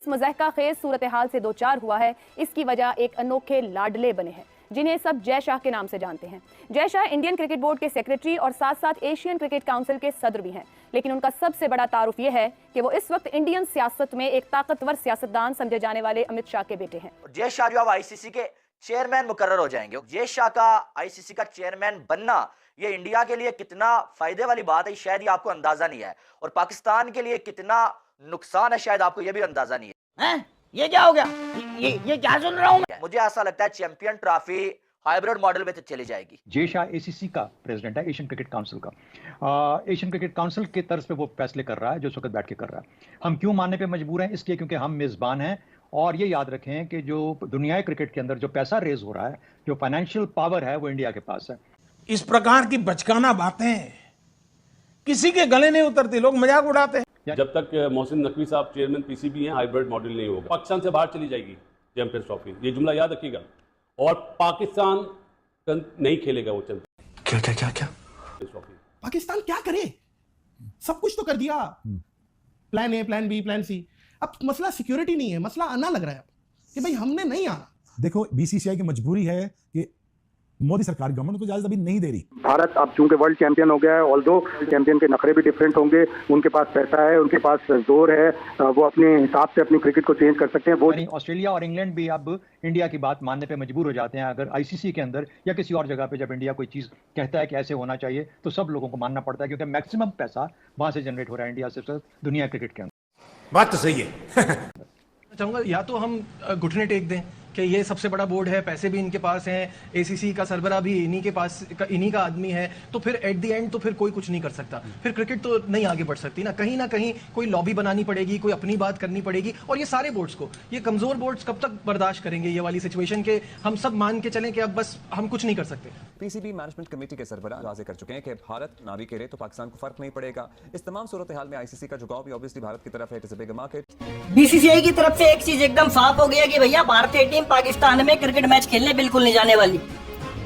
मज़हका खेज सूरत हाल से दो चार हुआ है, इसकी वजह एक अनोखे लाडले बने हैं जिन्हें सब जय शाह के नाम से जानते हैं। Jay Shah Indian cricket board के सेक्रेटरी और साथ साथ एशियन क्रिकेट काउंसिल के सदर भी हैं, लेकिन उनका सबसे बड़ा तारुफ यह है कि वो इस वक्त इंडियन सियासत में एक ताकतवर सियासतदान समझे जाने वाले अमित शाह के बेटे हैं। जय शाह जो अब आईसीसी के चेयरमैन मुकर्रर हो जाएंगे। जय शाह का आईसीसी का चेयरमैन बनना ये इंडिया के लिए कितना फायदे वाली बात है, शायद ये आपको अंदाजा नहीं है, और पाकिस्तान के लिए कितना नुकसान है, शायद आपको ये भी अंदाजा नहीं है। ये क्या हो गया? ये क्या सुन रहा हूँ मैं? मुझे ऐसा लगता है चैंपियन ट्रॉफी हाइब्रिड मॉडल में तो चली जाएगी। जय शाह एसीसी का प्रेसिडेंट है, एशियन क्रिकेट काउंसिल का। एशियन क्रिकेट काउंसिल के तर्ज पे वो फैसले कर रहा है जो इस वक्त बैठ के कर रहा है। हम क्यों मानने पे मजबूर हैं? इसलिए क्योंकि हम मेजबान हैं, और ये याद रखें कि जो दुनिया क्रिकेट के अंदर जो पैसा रेज हो रहा है, जो फाइनेंशियल पावर है, वो इंडिया के पास है। इस प्रकार की बचकाना बातें किसी के गले नहीं उतरती, लोग मजाक उड़ाते हैं। जब तक मोहसिन नकवी साहब चेयरमैन पीसीबी हैं, हाइब्रिड मॉडल नहीं होगा। पाकिस्तान से बाहर चली जाएगी चैंपियंस ट्रॉफी, ये जुमला याद रखिएगा, और पाकिस्तान नहीं खेलेगा वो चैंपियंस ट्रॉफी। पाकिस्तान क्या करे? सब कुछ तो कर दिया, plan A, plan B, plan C. अब मसला सिक्योरिटी नहीं है, मसला आना लग रहा है कि भाई हमने नहीं आना। देखो, बीसीसीआई की मजबूरी है कि मोदी सरकार गवर्नमेंट को इजाजत अभी नहीं दे रही। भारत अब चूंकि वर्ल्ड चैंपियन हो गया है, ऑल्दो चैंपियन के नखरे भी डिफरेंट होंगे, उनके पास पैसा है, उनके पास जोर है, वो अपने हिसाब से अपनी क्रिकेट को चेंज कर सकते हैं। वो ऑस्ट्रेलिया और इंग्लैंड भी अब इंडिया की बात मानने पे मजबूर हो जाते हैं। अगर आईसीसी के अंदर या किसी और जगह पे जब इंडिया कोई चीज कहता है कि ऐसे होना चाहिए, तो सब लोगों को मानना पड़ता है, क्योंकि मैक्सिमम पैसा वहां से जनरेट हो रहा है इंडिया से दुनिया क्रिकेट के अंदर। बात तो सही है। चाहूंगा या तो हम घुटने टेक दें कि ये सबसे बड़ा बोर्ड है, पैसे भी इनके पास हैं, एसीसी का सरबरा भी इन्हीं के पास, इन्हीं का आदमी है, तो फिर एट द एंड तो फिर कोई कुछ नहीं कर सकता, फिर क्रिकेट तो नहीं आगे बढ़ सकती ना कहीं कोई लॉबी बनानी पड़ेगी, कोई अपनी बात करनी पड़ेगी। और ये सारे बोर्ड्स को, ये कमजोर बोर्ड्स कब तक बर्दाश्त करेंगे ये वाली सिचुएशन के हम सब मान के चलें कि अब बस हम कुछ नहीं कर सकते। पीसीबी मैनेजमेंट कमेटी के सरबराह वाज़े कर चुके हैं कि भारत ना भी खेले तो पाकिस्तान को फर्क नहीं पड़ेगा। इस तमाम सूरत हाल में आईसीसी का झुकाव भी ऑब्वियसली भारत की तरफ है, it is a big market. BCCI की तरफ से एक चीज एकदम साफ हो गया कि भैया भारतीय टीम पाकिस्तान में क्रिकेट मैच खेलने बिल्कुल नहीं जाने वाली।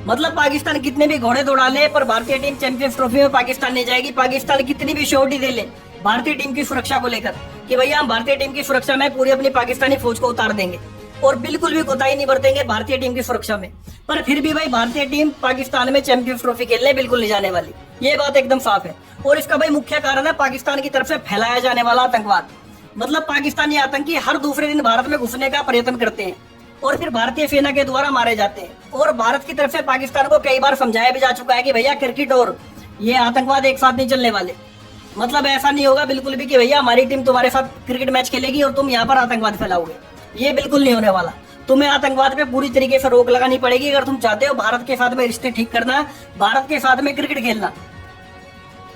मतलब पाकिस्तान कितने भी घोड़े दौड़ा ले, पर भारतीय टीम चैंपियंस ट्रॉफी में पाकिस्तान नहीं जाएगी। पाकिस्तान कितनी भी श्योरिटी दे ले भारतीय टीम की सुरक्षा को लेकर कि भैया हम भारतीय टीम की सुरक्षा में पूरी अपनी पाकिस्तानी फौज को उतार देंगे और बिल्कुल भी कोताही नहीं बरतेंगे भारतीय टीम की सुरक्षा में, पर फिर भी भाई भारतीय टीम पाकिस्तान में चैंपियंस ट्रॉफी खेलने बिल्कुल नहीं जाने वाली। ये बात एकदम साफ है। और इसका भाई मुख्य कारण है पाकिस्तान की तरफ से फैलाया जाने वाला आतंकवाद। मतलब पाकिस्तानी आतंकी हर दूसरे दिन भारत में घुसने का प्रयत्न करते हैं और फिर भारतीय सेना के द्वारा मारे जाते हैं। और भारत की तरफ से पाकिस्तान को कई बार समझाया भी जा चुका है कि भैया क्रिकेट और ये आतंकवाद एक साथ नहीं चलने वाले। मतलब ऐसा नहीं होगा बिल्कुल भी कि भैया हमारी टीम तुम्हारे साथ क्रिकेट मैच खेलेगी और तुम यहाँ पर आतंकवाद फैलाओगे, ये बिल्कुल नहीं होने वाला। तुम्हें आतंकवाद पे पूरी तरीके से रोक लगानी पड़ेगी अगर तुम चाहते हो भारत के साथ में रिश्ते ठीक करना, भारत के साथ में क्रिकेट खेलना।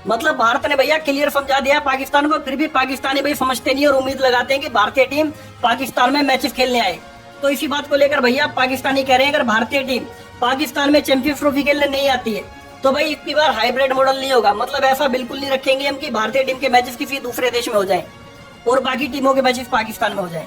मतलब भारत ने भैया क्लियर समझा दिया पाकिस्तान को, फिर भी पाकिस्तानी भाई समझते नहीं और उम्मीद लगाते हैं कि भारतीय टीम पाकिस्तान में मैचेस खेलने आए। तो इसी बात को लेकर भैया पाकिस्तानी कह रहे हैं अगर भारतीय टीम पाकिस्तान में चैंपियंस ट्रॉफी खेलने नहीं आती है तो भाई इतनी बार हाइब्रिड मॉडल नहीं होगा। मतलब ऐसा बिल्कुल नहीं रखेंगे हम कि भारतीय टीम के मैचेस किसी दूसरे देश में हो जाएं और बाकी टीमों के मैचेस पाकिस्तान में हो जाएं।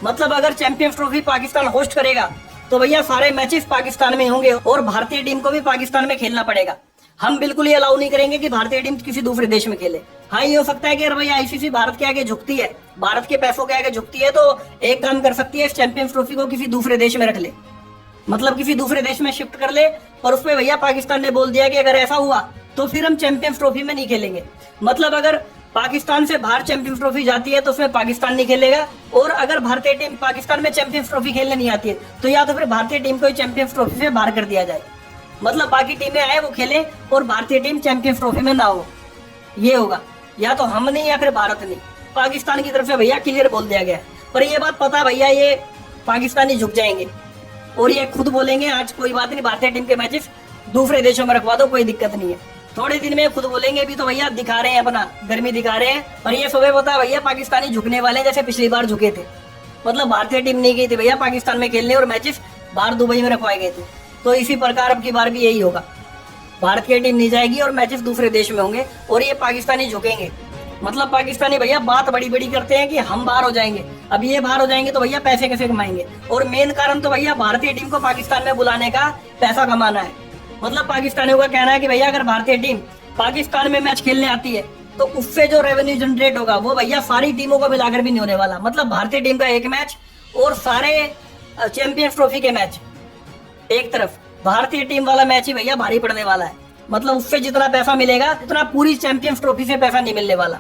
मतलब अगर चैंपियंस ट्रॉफी पाकिस्तान होस्ट करेगा तो भैया सारे मैचेस पाकिस्तान में होंगे और भारतीय टीम को भी पाकिस्तान में खेलना पड़ेगा। हम बिल्कुल ये अलाउ नहीं करेंगे कि भारतीय टीम किसी दूसरे देश में खेले। हाँ, ये हो सकता है कि अगर भाई आईसीसी भारत के आगे झुकती है, भारत के पैसों के आगे झुकती है, तो एक काम कर सकती है, इस चैंपियंस ट्रॉफी को किसी दूसरे देश में रख ले, मतलब किसी दूसरे देश में शिफ्ट कर ले। पर उसमें भैया पाकिस्तान ने बोल दिया कि अगर ऐसा हुआ तो फिर हम चैंपियंस ट्रॉफी में नहीं खेलेंगे। मतलब अगर पाकिस्तान से बाहर चैंपियंस ट्रॉफी जाती है तो उसमें पाकिस्तान नहीं खेलेगा, और अगर भारतीय टीम पाकिस्तान में चैंपियंस ट्रॉफी खेलने नहीं आती है तो या तो फिर भारतीय टीम को चैंपियंस ट्रॉफी से बाहर कर दिया जाए। मतलब बाकी टीमें आए वो खेलें और भारतीय टीम चैंपियंस ट्रॉफी में ना हो। ये होगा, या तो हम नहीं या फिर भारत नहीं। पाकिस्तान की तरफ से भैया क्लियर बोल दिया गया। पर ये बात पता भैया ये पाकिस्तानी झुक जाएंगे और ये खुद बोलेंगे आज कोई बात नहीं, भारतीय टीम के मैचेस दूसरे देशों में रखवा दो, कोई दिक्कत नहीं है। थोड़े दिन में खुद बोलेंगे भी तो भैया दिखा रहे हैं अपना गर्मी दिखा रहे हैं। पर ये सुबह पता है भैया पाकिस्तानी झुकने वाले जैसे पिछली बार झुके थे। मतलब भारतीय टीम नहीं गई थी भैया पाकिस्तान में खेलने और मैचेस बाहर दुबई में रखवाए गए थे। तो इसी प्रकार अब की बार भी यही होगा, भारतीय टीम नहीं जाएगी और मैचेस दूसरे देश में होंगे और ये पाकिस्तानी झुकेंगे। मतलब पाकिस्तानी भैया बात बड़ी बड़ी करते हैं कि हम बाहर हो जाएंगे। अब ये बाहर हो जाएंगे तो भैया पैसे कैसे कमाएंगे? और मेन कारण तो भैया भारतीय टीम को पाकिस्तान में बुलाने का पैसा कमाना है। मतलब पाकिस्तानियों का कहना है कि भैया अगर भारतीय टीम पाकिस्तान में मैच खेलने आती है तो उससे जो रेवेन्यू जनरेट होगा वो भैया सारी टीमों को मिलाकर भी नहीं होने वाला। मतलब भारतीय टीम का एक मैच और सारे चैंपियंस ट्रॉफी के मैच एक तरफ, भारतीय टीम वाला मैच ही भैया भारी पड़ने वाला है। मतलब उससे जितना पैसा मिलेगा उतना पूरी चैंपियंस ट्रॉफी से पैसा नहीं मिलने वाला।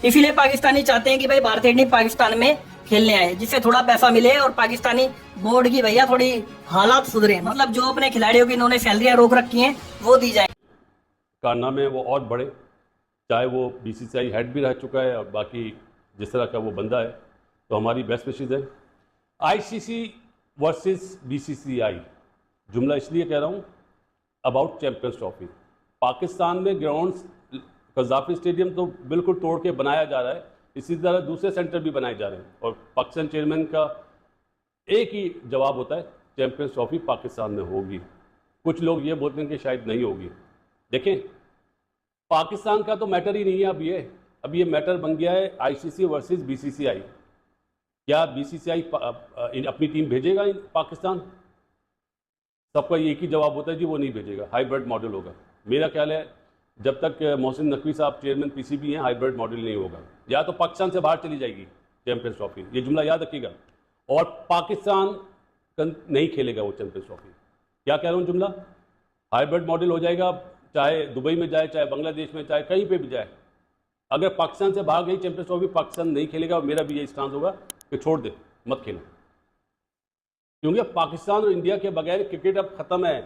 इसीलिए पाकिस्तानी चाहते हैं कि भाई भारतीय टीम पाकिस्तान में खेलने आए, जिससे थोड़ा पैसा मिले और पाकिस्तानी बोर्ड की भैया थोड़ी हालात सुधरे। मतलब जो अपने खिलाड़ियों की इन्होंने सैलरियां रोक रखी हैं वो दी जाए। कारनामे वो और बड़े, चाहे वो बीसीसीआई हेड भी रह चुका है और बाकी जिस तरह का वो बंदा है, तो हमारी बेस्ट विशेज है। आईसीसी वर्सेस बीसीसीआई, जुमला इसलिए कह रहा हूँ अबाउट चैंपियंस ट्रॉफी। पाकिस्तान में ग्राउंड्स, कज़ाफी स्टेडियम तो बिल्कुल तोड़ के बनाया जा रहा है, इसी तरह दूसरे सेंटर भी बनाए जा रहे हैं। और पाकिस्तान चेयरमैन का एक ही जवाब होता है, चैंपियंस ट्रॉफी पाकिस्तान में होगी। कुछ लोग ये बोलते हैं कि शायद नहीं होगी। देखें, पाकिस्तान का तो मैटर ही नहीं है अब ये मैटर बन गया है आईसीसी वर्सेस बीसीसीआई। क्या बीसीसीआई अपनी टीम भेजेगा पाकिस्तान? सबका एक ही जवाब होता है जी वो नहीं भेजेगा, हाइब्रिड मॉडल होगा। मेरा ख्याल है जब तक मोहसिन नकवी साहब चेयरमैन पीसीबी हैं, हाइब्रिड मॉडल नहीं होगा। या तो पाकिस्तान से बाहर चली जाएगी चैंपियंस ट्रॉफी, ये जुमला याद रखिएगा, और पाकिस्तान नहीं खेलेगा वो चैंपियंस ट्रॉफी। क्या कह रहा हूँ जुमला? हाइब्रिड मॉडल हो जाएगा, चाहे दुबई में जाए, चाहे बांग्लादेश में, चाहे कहीं पे भी जाए। अगर पाकिस्तान से बाहर गई चैंपियंस ट्रॉफी, पाकिस्तान नहीं खेलेगा और मेरा भी यही स्टांस होगा कि छोड़ दे, मत खेलो, क्योंकि पाकिस्तान और इंडिया के बगैर क्रिकेट अब खत्म है।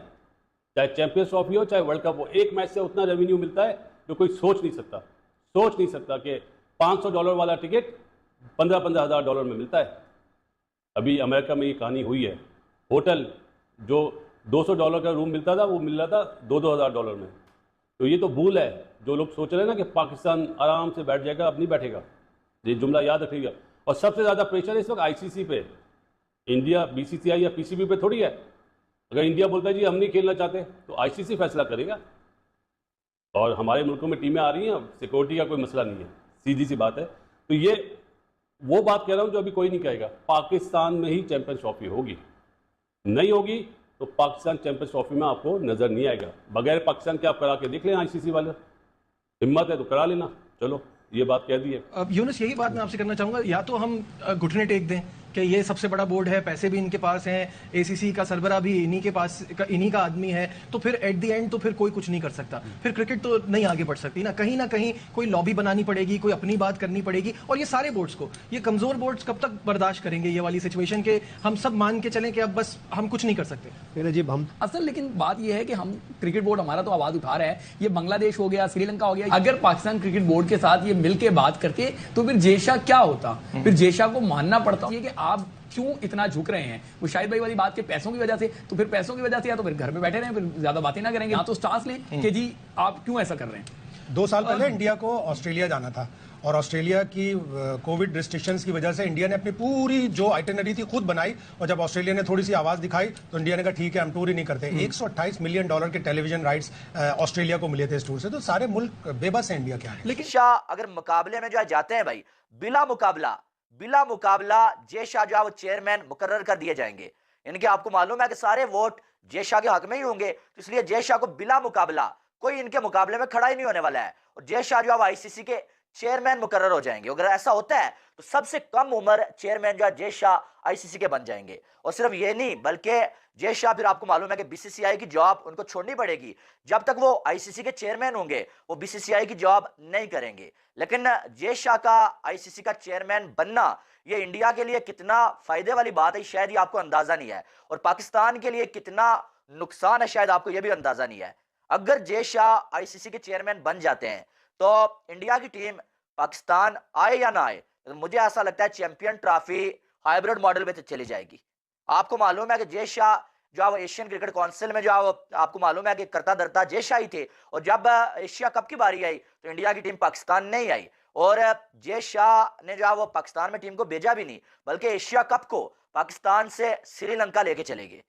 चाहे चैंपियंस ट्रॉफी हो, चाहे वर्ल्ड कप हो, एक मैच से उतना रेवेन्यू मिलता है जो कोई सोच नहीं सकता कि $500 वाला टिकट $15,000 में मिलता है। अभी अमेरिका में ये कहानी हुई है, होटल जो $200 का रूम मिलता था वो मिल रहा था $2,000 में। तो ये तो भूल है जो लोग सोच रहे हैं ना कि पाकिस्तान आराम से बैठ जाएगा, अब नहीं बैठेगा। ये जुमला याद रखिएगा। और सबसे ज़्यादा प्रेशर इस वक्त आईसीसी पे, इंडिया बीसीसीआई या पीसीबी पे थोड़ी है। अगर इंडिया बोलता है जी हम नहीं खेलना चाहते तो आईसीसी फैसला करेगा। और हमारे मुल्कों में टीमें आ रही हैं, सिक्योरिटी का कोई मसला नहीं है, सीधी सी बात है। तो ये वो बात कह रहा हूं जो अभी कोई नहीं कहेगा, पाकिस्तान में ही चैंपियंस ट्रॉफी होगी। नहीं होगी तो पाकिस्तान चैंपियंस ट्रॉफी में आपको नजर नहीं आएगा। बगैर पाकिस्तान के आप करा के देख लें, आईसीसी वाले, हिम्मत है तो करा लेना। चलो ये बात कह दी है। अब यूनुस यही बात मैं आपसे करना चाहूंगा, या तो हम घुटने टेक दें कि ये सबसे बड़ा बोर्ड है, पैसे भी इनके पास हैं, एसीसी का सरबरा भी इन्हीं के पास इन्हीं का आदमी है, तो फिर एट द एंड तो फिर कोई कुछ नहीं कर सकता, फिर क्रिकेट तो नहीं आगे बढ़ सकती ना कहीं कोई लॉबी बनानी पड़ेगी, कोई अपनी बात करनी पड़ेगी। और ये सारे बोर्ड्स को, ये कमजोर बोर्ड्स कब तक बर्दाश्त करेंगे ये वाली सिचुएशन के हम सब मान के चलें कि अब बस हम कुछ नहीं कर सकते। जी हम असल, लेकिन बात ये है कि हम क्रिकेट बोर्ड हमारा तो आवाज उठा रहा है, ये बांग्लादेश हो गया, श्रीलंका हो गया, अगर पाकिस्तान क्रिकेट बोर्ड के साथ ये मिलकर बात करते तो फिर जेशा क्या होता? फिर जेशा को मानना पड़ता है कि आप क्यों इतना झुक रहे हैं। वो शाहिद भाई वाली बात के पैसों की वजह से, तो फिर पैसों की वजह से या तो फिर घर में बैठे रहें, फिर ज्यादा बातें ना करेंगे, या तो स्टांस लें कि जी आप क्यों ऐसा कर रहे हैं। 2 साल पहले इंडिया को ऑस्ट्रेलिया जाना था और ऑस्ट्रेलिया की कोविड रिस्ट्रिक्शंस की वजह से इंडिया ने अपनी पूरी जो आइटनरी थी खुद बनाई, और जब ऑस्ट्रेलिया ने थोड़ी सी आवाज दिखाई तो इंडिया ने कहा ठीक है हम टूर ही नहीं करते। $128 मिलियन के टेलीविजन राइट्स ऑस्ट्रेलिया को मिले थे इस टूर से। तो सारे मुल्क बेबस है इंडिया के आगे। लेकिन शाह अगर मुकाबले में जो है जाते हैं भाई, बिला मुकाबला जे शाह जो है वो चेयरमैन मुकर्रर कर दिए जाएंगे। इनके आपको मालूम है कि सारे वोट जे शाह के हक में ही होंगे, तो इसलिए जे शाह को बिला मुकाबला कोई इनके मुकाबले में खड़ा ही नहीं होने वाला है, और जे शाह जो है आईसीसी के चेयरमैन मुकर्रर हो जाएंगे। अगर ऐसा होता है तो सबसे कम उम्र चेयरमैन जो है जे शाह आईसीसी के बन जाएंगे। और सिर्फ ये नहीं, बल्कि जे शाह फिर आपको मालूम है कि बीसीसीआई की जॉब उनको छोड़नी पड़ेगी। जब तक वो आईसीसी के चेयरमैन होंगे वो बीसीसीआई की जॉब नहीं करेंगे। लेकिन जे शाह का आईसीसी का चेयरमैन बनना ये इंडिया के लिए कितना फायदे वाली बात है शायद ये आपको अंदाजा नहीं है, और पाकिस्तान के लिए कितना नुकसान है शायद आपको ये भी अंदाजा नहीं है। अगर जे शाह आईसीसी के चेयरमैन बन जाते हैं तो इंडिया की टीम पाकिस्तान आए या ना आए, तो मुझे ऐसा लगता है चैंपियन ट्रॉफी हाइब्रिड मॉडल में चली जाएगी। आपको मालूम है कि जे शाह जो है वो एशियन क्रिकेट काउंसिल में जो है वो आपको मालूम है कि करता धरता जे शाह ही थे, और जब एशिया कप की बारी आई तो इंडिया की टीम पाकिस्तान नहीं आई, और जे शाह ने जो है वो पाकिस्तान में टीम को भेजा भी नहीं, बल्कि एशिया कप को पाकिस्तान से श्रीलंका लेके चले गए।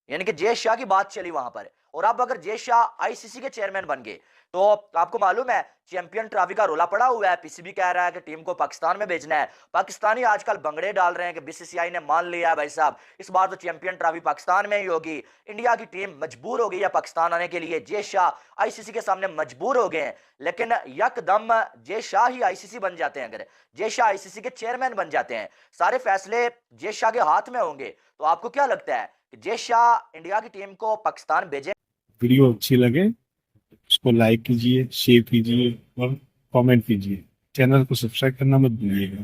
यानी कि जे शाह की बात चली वहां पर। और अब अगर जे शाह आईसीसी के चेयरमैन बन गए तो आपको मालूम है चैंपियन ट्रॉफी का रोला पड़ा हुआ है, पीसीबी कह रहा है कि टीम को पाकिस्तान में भेजना है। पाकिस्तानी आजकल बंगड़े डाल रहे हैं कि बीसीसीआई ने मान लिया है भाई साहब इस बार तो चैंपियन ट्रॉफी पाकिस्तान में ही होगी। इंडिया की टीम मजबूर हो गई है पाकिस्तान आने के लिए। जय शाह आईसीसी के सामने मजबूर हो गए हैं, लेकिन यकदम जय शाह ही आईसीसी बन जाते हैं। अगर जय शाह आईसीसी के चेयरमैन बन जाते हैं, सारे फैसले जय शाह के हाथ में होंगे, तो आपको क्या लगता है कि जय शाह इंडिया की टीम को पाकिस्तान भेजे? वीडियो अच्छी लगे उसको लाइक कीजिए, शेयर कीजिए और कमेंट कीजिए। चैनल को सब्सक्राइब करना मत भूलिएगा।